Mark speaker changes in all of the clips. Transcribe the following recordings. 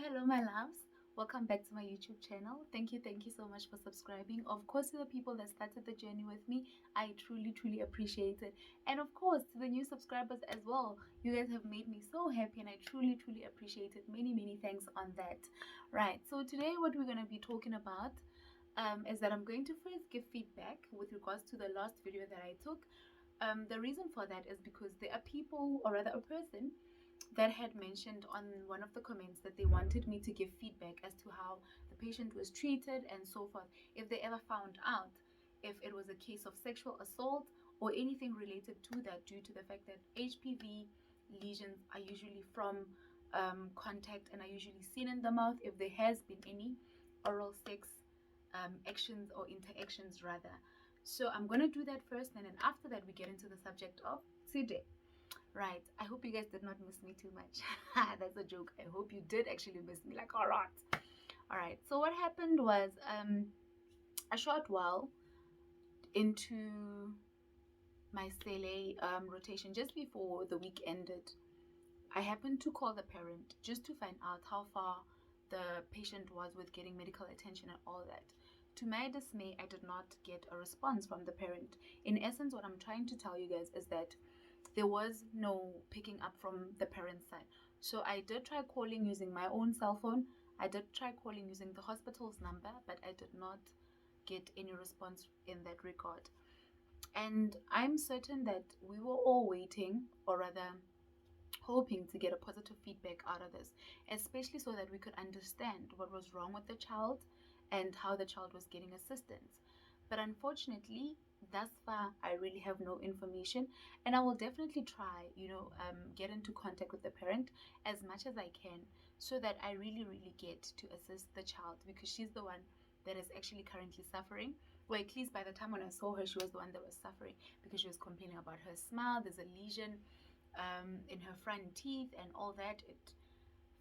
Speaker 1: Hello, my loves. Welcome back to my YouTube channel. Thank you so much for subscribing. Of course, to the people that started the journey with me, I truly appreciate it. And of course, to the new subscribers as well, you guys have made me so happy and I truly appreciate it. Many thanks on that. Right, so today what we're going to be talking about is that I'm going to first give feedback with regards to the last video that I took. The reason for that is because there are people, or rather a person, that had mentioned on one of the comments that they wanted me to give feedback as to how the patient was treated and so forth, if they ever found out if it was a case of sexual assault or anything related to that, due to the fact that HPV lesions are usually from contact and are usually seen in the mouth, if there has been any oral sex actions or interactions rather. So I'm going to do that first, and then after that we get into the subject of today. Right. I hope you guys did not miss me too much. That's a joke. I hope you did actually miss me like a lot. All right. So what happened was a short while into my Sele rotation, just before the week ended, I happened to call the parent just to find out how far the patient was with getting medical attention and all that. To my dismay, I did not get a response from the parent. In essence, what I'm trying to tell you guys is that there was no picking up from the parent's side. So I did try calling using my own cell phone. I did try calling using the hospital's number, but I did not get any response in that regard. And I'm certain that we were all waiting, or rather hoping, to get a positive feedback out of this, especially so that we could understand what was wrong with the child and how the child was getting assistance. But unfortunately, thus far, I really have no information, and I will definitely try, get into contact with the parent as much as I can, so that I really get to assist the child, because she's the one that is actually currently suffering. Or at least by the time when I saw her, she was the one that was suffering, because she was complaining about her smile. There's a lesion in her front teeth and all that. It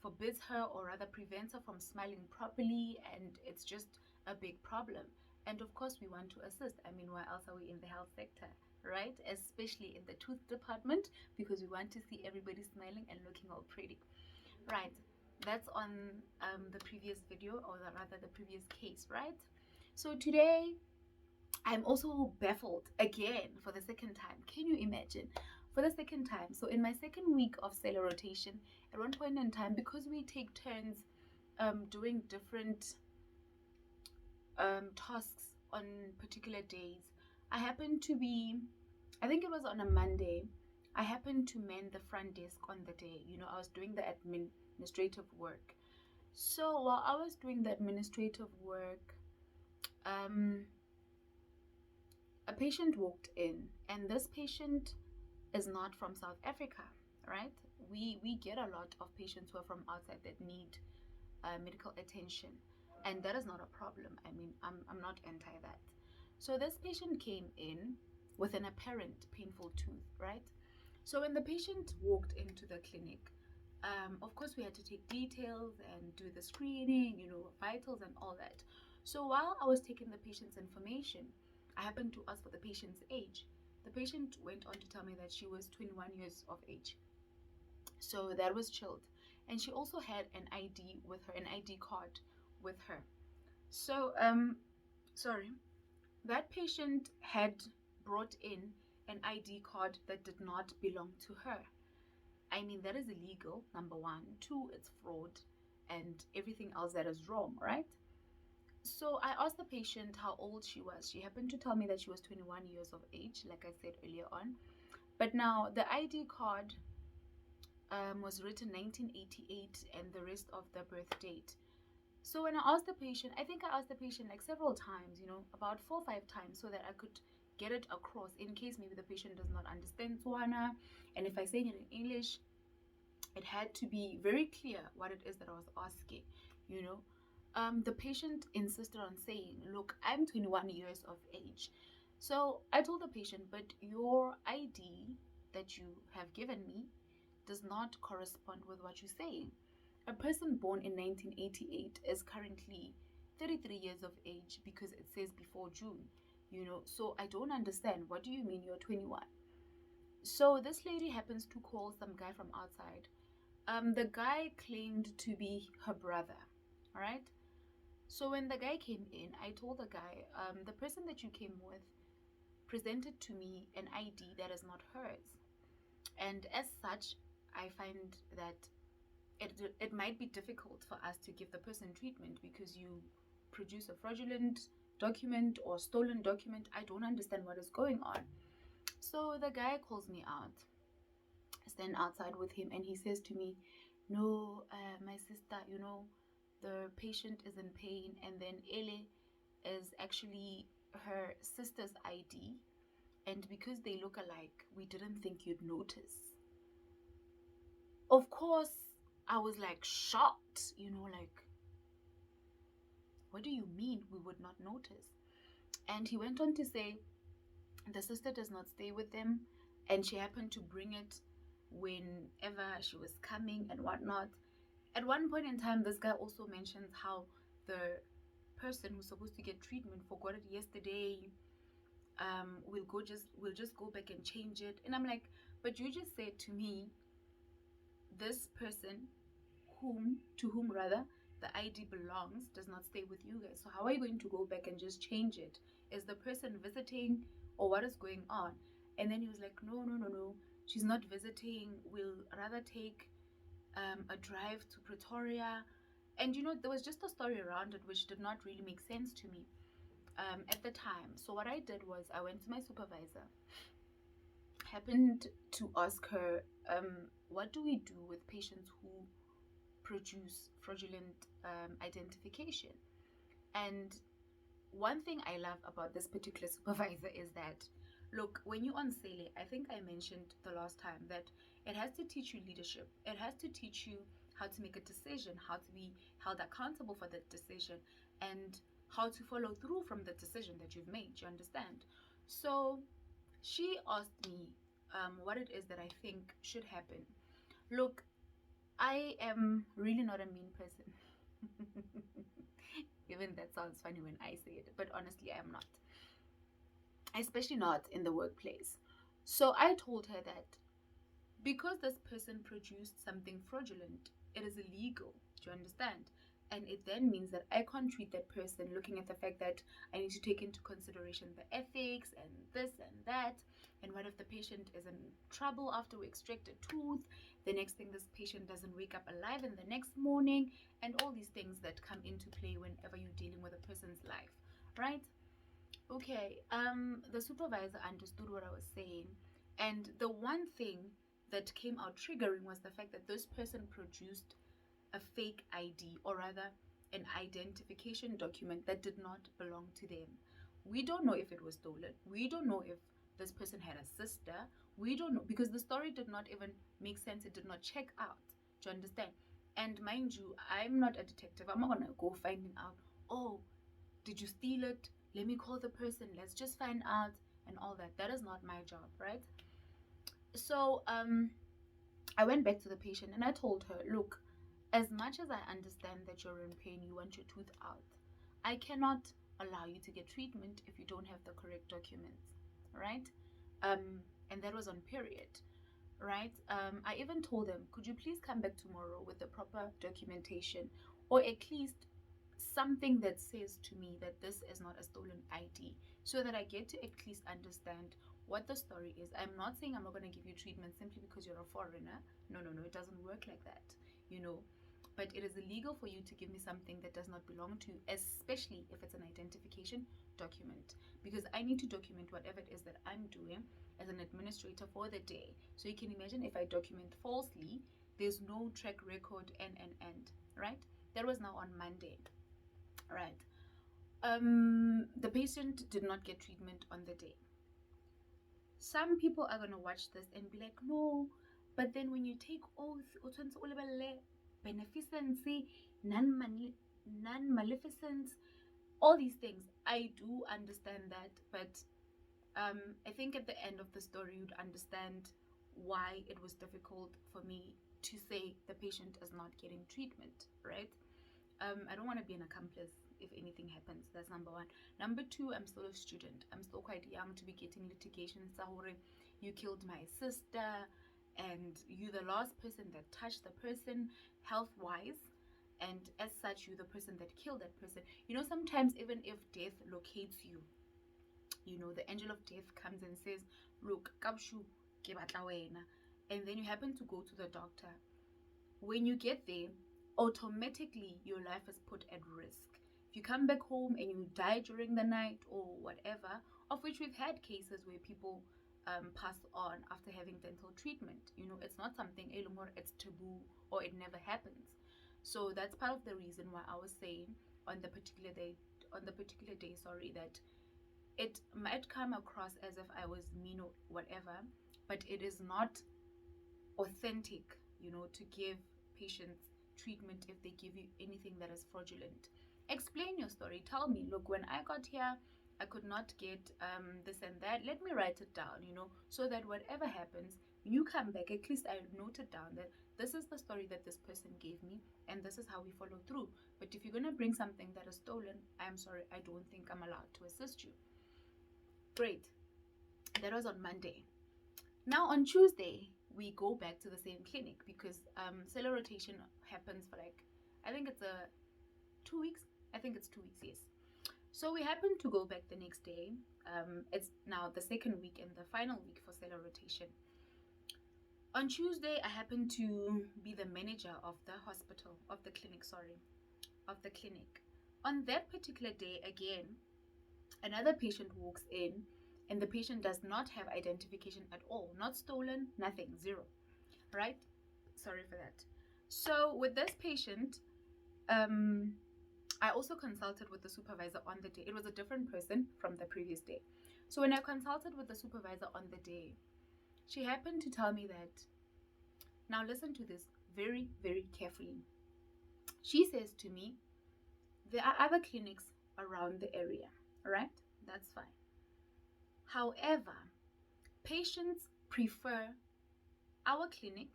Speaker 1: forbids her, or rather prevents her from smiling properly, and it's just a big problem. And of course, we want to assist. I mean, why else are we in the health sector, right? Especially in the tooth department, because we want to see everybody smiling and looking all pretty, right? That's on the previous video, or rather the previous case, right? So today I'm also baffled again for the second time. Can you imagine? For the second time. So in my second week of seller rotation, at one point in time, because we take turns doing different tasks on particular days, I happened to be, I think it was on a Monday, I happened to man the front desk on the day. I was doing the administrative work. So while I was doing the administrative work, a patient walked in, and this patient is not from South Africa, right? We get a lot of patients who are from outside that need medical attention, and that is not a problem. I mean, I'm not anti that. So this patient came in with an apparent painful tooth, right? So when the patient walked into the clinic, of course we had to take details and do the screening, vitals and all that. So while I was taking the patient's information, I happened to ask for the patient's age. The patient went on to tell me that she was 21 years of age. So that was chilled. And she also had an ID with her, an ID card with her. So, that patient had brought in an ID card that did not belong to her. I mean, that is illegal, number one. Two, it's fraud and everything else that is wrong, right? So I asked the patient how old she was. She happened to tell me that she was 21 years of age, like I said earlier on. But now the ID card was written 1988 and the rest of the birth date. So when I asked the patient, I think I asked the patient like several times, about 4 or 5 times, so that I could get it across in case maybe the patient does not understand Tswana. And if I say it in English, it had to be very clear what it is that I was asking, The patient insisted on saying, look, I'm 21 years of age. So I told the patient, but your ID that you have given me does not correspond with what you're saying. A person born in 1988 is currently 33 years of age, because it says before June, So I don't understand. What do you mean you're 21? So this lady happens to call some guy from outside The guy claimed to be her brother. All right. So when the guy came in, I told the guy, the person that you came with presented to me an ID that is not hers. And as such, I find that it might be difficult for us to give the person treatment because you produce a fraudulent document or stolen document. I don't understand what is going on. So the guy calls me out. I stand outside with him and he says to me, no, my sister, the patient is in pain, and then Ele is actually her sister's ID, and because they look alike, we didn't think you'd notice. Of course, I was like shocked, like, what do you mean we would not notice? And he went on to say the sister does not stay with them, and she happened to bring it whenever she was coming and whatnot. At one point in time, this guy also mentions how the person who's supposed to get treatment forgot it yesterday. We'll just go back and change it. And I'm like, but you just said to me, this person to whom rather the ID belongs does not stay with you guys. So how are you going to go back and just change it? Is the person visiting, or what is going on? And then he was like, no, she's not visiting. We'll rather take a drive to Pretoria. And there was just a story around it which did not really make sense to me at the time. So what I did was I went to my supervisor, happened to ask her, what do we do with patients who produce fraudulent identification? And one thing I love about this particular supervisor is that, look, when you're on Sele, I think I mentioned the last time that it has to teach you leadership. It has to teach you how to make a decision, how to be held accountable for that decision, and how to follow through from the decision that you've made. You understand? So she asked me what it is that I think should happen. Look, I am really not a mean person. Even that sounds funny when I say it, but honestly, I am not. Especially not in the workplace. So I told her that because this person produced something fraudulent, it is illegal. Do you understand? And it then means that I can't treat that person looking at the fact that I need to take into consideration the ethics and this and that. And what if the patient is in trouble after we extract a tooth? The next thing, this patient doesn't wake up alive in the next morning, and all these things that come into play whenever you're dealing with a person's life, right? Okay, the supervisor understood what I was saying, and the one thing that came out triggering was the fact that this person produced a fake ID, or rather an identification document that did not belong to them. We don't know if it was stolen. We don't know if this person had a sister. We don't know, because the story did not even make sense. It did not check out. Do you understand? And mind you, I'm not a detective. I'm not gonna go finding out, oh, did you steal it? Let me call the person. Let's just find out and all that. That is not my job, right? So I went back to the patient and I told her, look, as much as I understand that you're in pain, you want your tooth out, I cannot allow you to get treatment if you don't have the correct documents, right? And that was on period, right? I even told them, could you please come back tomorrow with the proper documentation, or at least something that says to me that this is not a stolen ID, so that I get to at least understand what the story is. I'm not saying I'm not going to give you treatment simply because you're a foreigner. No, it doesn't work like that, but it is illegal for you to give me something that does not belong to you, especially if it's an identification document, because I need to document whatever it is that I'm doing as an administrator for the day. So you can imagine if I document falsely, there's no track record and, right? That was now on Monday, right? The patient did not get treatment on the day. Some people are going to watch this and be like, no, but then when you take oath, beneficency, non-maleficence, all these things, I do understand that, but I think at the end of the story you'd understand why it was difficult for me to say the patient is not getting treatment, right? I don't want to be an accomplice if anything happens. That's number one. Number two, I'm still a student. I'm still quite young to be getting litigation. You killed my sister. and you're the last person that touched the person health-wise, and as such, you're the person that killed that person. You know, sometimes even if death locates you, you know, the angel of death comes and says, look, Kabshu, ke batla wena. And then you happen to go to the doctor. When you get there, automatically your life is put at risk. If you come back home and you die during the night or whatever, of which we've had cases where people pass on after having dental treatment. You know, it's not something anymore, it's taboo, or it never happens. So that's part of the reason why I was saying on the particular day, sorry, that it might come across as if I was mean or whatever, but it is not authentic, you know, to give patients treatment if they give you anything that is fraudulent. Explain your story. Tell me, look, when I got here, I could not get this and that. Let me write it down, you know, so that whatever happens, when you come back, at least I noted down that this is the story that this person gave me, and this is how we follow through. But if you're going to bring something that is stolen, I'm sorry, I don't think I'm allowed to assist you. Great. That was on Monday. Now on Tuesday, we go back to the same clinic because cellular rotation happens for like, I think it's 2 weeks. I think it's 2 weeks, yes. So we happen to go back the next day. It's now the second week and the final week for cellular rotation. On Tuesday, I happen to be the manager of the hospital, of the clinic, sorry, of the clinic. On that particular day, again, another patient walks in, and the patient does not have identification at all. Not stolen, nothing, zero, right? Sorry for that. So with this patient, I also consulted with the supervisor on the day. It was a different person from the previous day. So when I consulted with the supervisor on the day, she happened to tell me that, now listen to this very, very carefully. She says to me, there are other clinics around the area, right? That's fine. However, patients prefer our clinic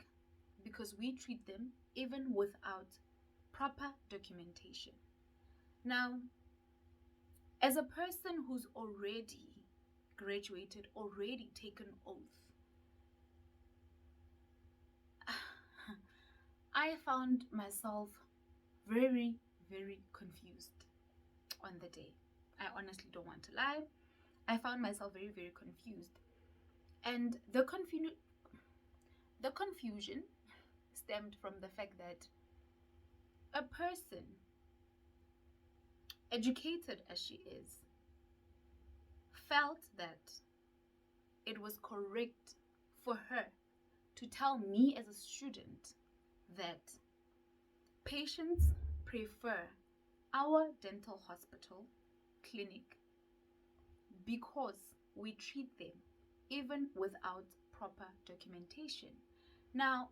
Speaker 1: because we treat them even without proper documentation. Now, as a person who's already graduated, already taken oath, I found myself very, very confused on the day. I honestly don't want to lie. I found myself very, very confused. And the confusion stemmed from the fact that a person, educated as she is, felt that it was correct for her to tell me as a student that patients prefer our dental hospital clinic because we treat them even without proper documentation. Now,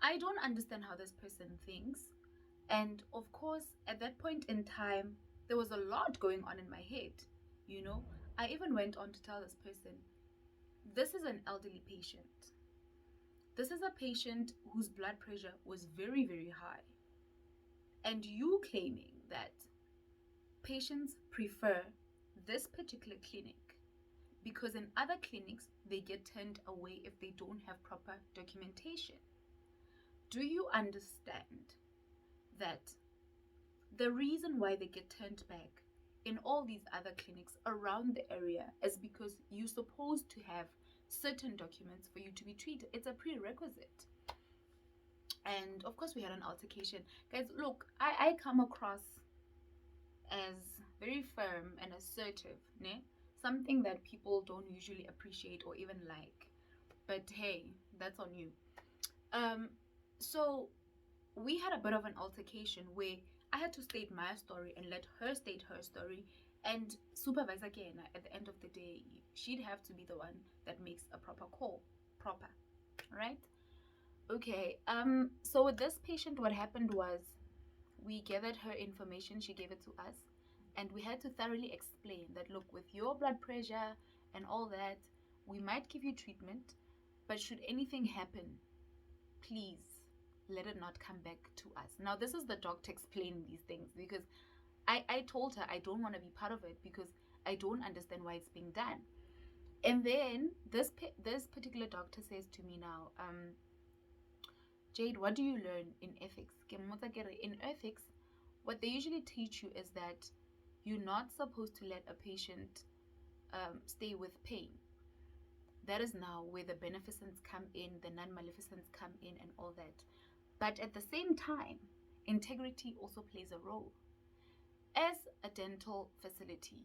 Speaker 1: I don't understand how this person thinks, and of course at that point in time there was a lot going on in my head, you know. I even went on to tell this person, this is an elderly patient. This is a patient whose blood pressure was very, very high. And you claiming that patients prefer this particular clinic because in other clinics they get turned away if they don't have proper documentation. Do you understand that the reason why they get turned back in all these other clinics around the area is because you're supposed to have certain documents for you to be treated? It's a prerequisite. And of course we had an altercation. Guys, look, I come across as very firm and assertive, ne? Something that people don't usually appreciate or even like. But hey, that's on you. So we had a bit of an altercation where I had to state my story and let her state her story. And supervisor again, at the end of the day, she'd have to be the one that makes a proper call. Proper, right? Okay, so with this patient, what happened was we gathered her information, she gave it to us, and we had to thoroughly explain that, look, with your blood pressure and all that, we might give you treatment, but should anything happen, please let it not come back to us. Now, this is the doctor explaining these things because I told her I don't want to be part of it because I don't understand why it's being done. And then this particular doctor says to me now, Jade, what do you learn in ethics? In ethics, what they usually teach you is that you're not supposed to let a patient stay with pain. That is now where the beneficence come in, the non-maleficence come in, and all that. But at the same time, integrity also plays a role. As a dental facility,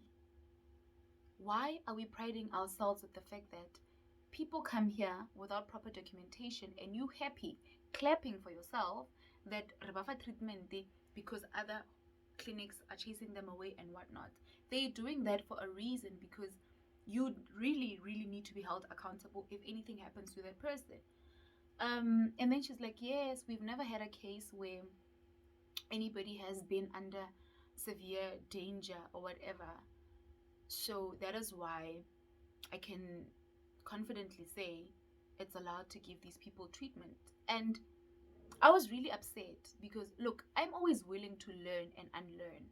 Speaker 1: why are we priding ourselves with the fact that people come here without proper documentation and you happy clapping for yourself that rebafa treatment because other clinics are chasing them away and whatnot? They're doing that for a reason, because you really, really need to be held accountable if anything happens to that person. And then she's like, yes, we've never had a case where anybody has been under severe danger or whatever. So that is why I can confidently say it's allowed to give these people treatment. And I was really upset because, look, I'm always willing to learn and unlearn,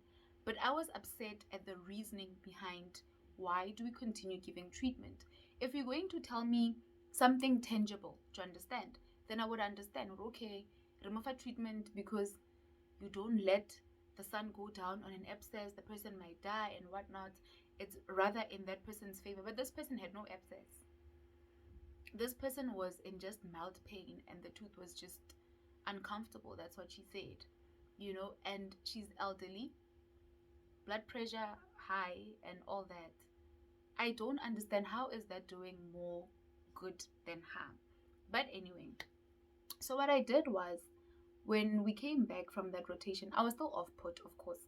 Speaker 1: but I was upset at the reasoning behind why do we continue giving treatment. If you're going to tell me something tangible to understand, then I would understand, okay, remove a treatment because you don't let the sun go down on an abscess, the person might die and whatnot. It's rather in that person's favor. But this person had no abscess. This person was in just mild pain and the tooth was just uncomfortable. That's what she said, and she's elderly, blood pressure high and all that. I don't understand how is that doing more good than harm. But anyway, so what I did was, when we came back from that rotation, I was still off put, of course.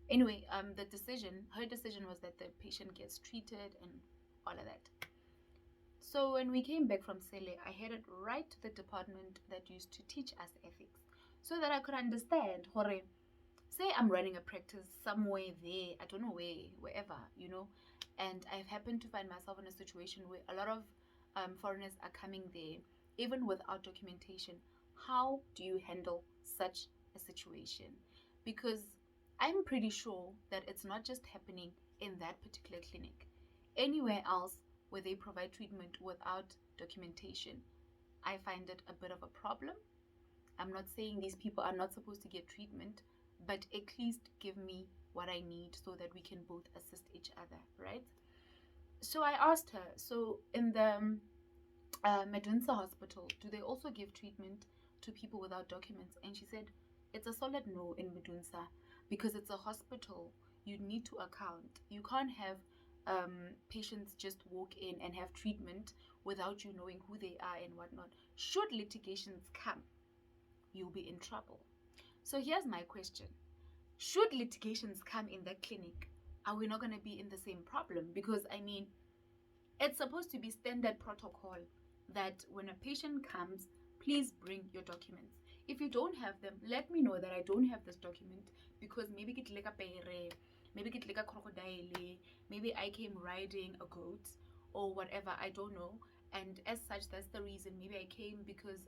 Speaker 1: Anyway, her decision was that the patient gets treated and all of that. So when we came back from Sele, I headed right to the department that used to teach us ethics, so that I could understand, say I'm running a practice somewhere there, I don't know wherever, and I've happened to find myself in a situation where a lot of foreigners are coming there, even without documentation. How do you handle such a situation? Because I'm pretty sure that it's not just happening in that particular clinic. Anywhere else where they provide treatment without documentation, I find it a bit of a problem. I'm not saying these people are not supposed to get treatment, but at least give me what I need so that we can both assist each other, right? So I asked her, so in the Medunsa hospital, do they also give treatment to people without documents? And she said, it's a solid no in Medunsa, because it's a hospital. You need to account. You can't have patients just walk in and have treatment without you knowing who they are and whatnot. Should litigations come, you'll be in trouble. So here's my question. Should litigations come in that clinic, are we not going to be in the same problem? Because, it's supposed to be standard protocol that when a patient comes, please bring your documents. If you don't have them, let me know that I don't have this document, because maybe get like a pere, maybe get like a crocodile, maybe I came riding a goat or whatever, I don't know. And as such, that's the reason. Maybe I came because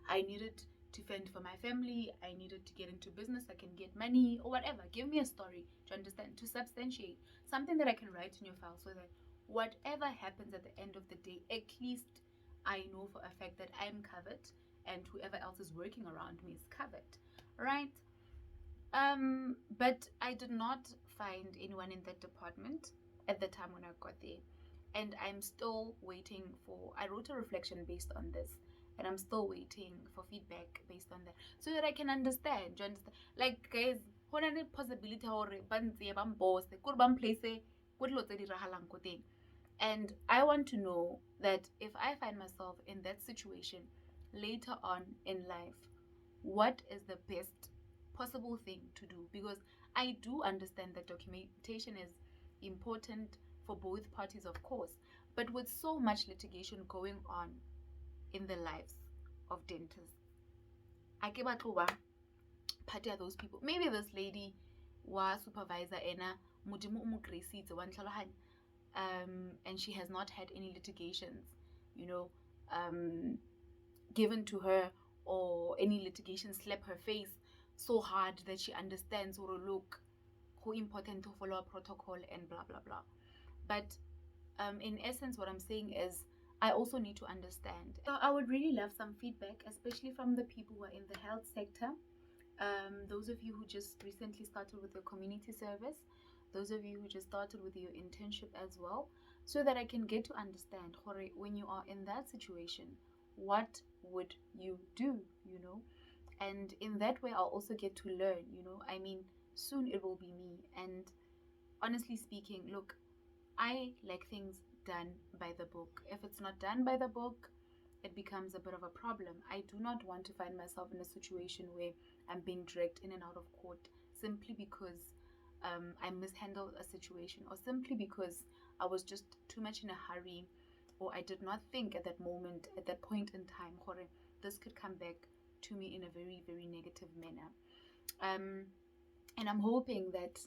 Speaker 1: I needed to fend for my family, I needed to get into business, I can get money or whatever. Give me a story to understand, to substantiate, something that I can write in your file, so that whatever happens at the end of the day, at least I know for a fact that I'm covered and whoever else is working around me is covered, right? But I did not find anyone in that department at the time when I got there, and I'm still waiting for, I wrote a reflection based on this, and I'm still waiting for feedback based on that, so that I can understand. Do you understand? Like, guys, hona le possibility hore ba ntse ba mbose kore ba mplace ko dilo tse di ragalang ko teng. And I want to know that if I find myself in that situation later on in life, what is the best possible thing to do? Because I do understand that documentation is important for both parties, of course, but with so much litigation going on in the lives of dentists, I ke batlo ba part of those people. Maybe this lady was supervisor ena modimo o mo graceitse wa ntlhaloganya, and she has not had any litigations, given to her, or any litigation slap her face so hard that she understands, or look, how important to follow a protocol and blah blah blah. But In essence, what I'm saying is I also need to understand. So I would really love some feedback, especially from the people who are in the health sector. Those of you who just recently started with your community service, those of you who just started with your internship as well, so that I can get to understand, when you are in that situation, what would you do, And in that way, I'll also get to learn, I mean, soon it will be me. And honestly speaking, look, I like things done by the book. If it's not done by the book, it becomes a bit of a problem. I do not want to find myself in a situation where I'm being dragged in and out of court simply because I mishandled a situation, or simply because I was just too much in a hurry, or I did not think at that moment, at that point in time, this could come back to me in a very, very negative manner. And I'm hoping that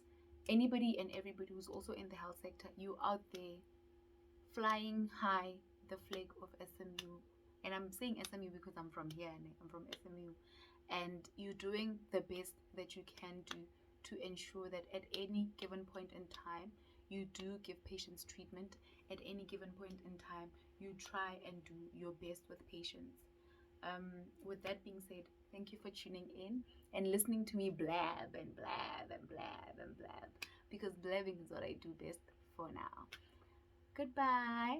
Speaker 1: anybody and everybody who's also in the health sector, you out there flying high the flag of SMU. And I'm saying SMU because I'm from here, and I'm from SMU. And you're doing the best that you can do to ensure that at any given point in time, you do give patients treatment. At any given point in time, you try and do your best with patients. With that being said, thank you for tuning in and listening to me blab and blab and blab and blab, because blabbing is what I do best for now. Goodbye.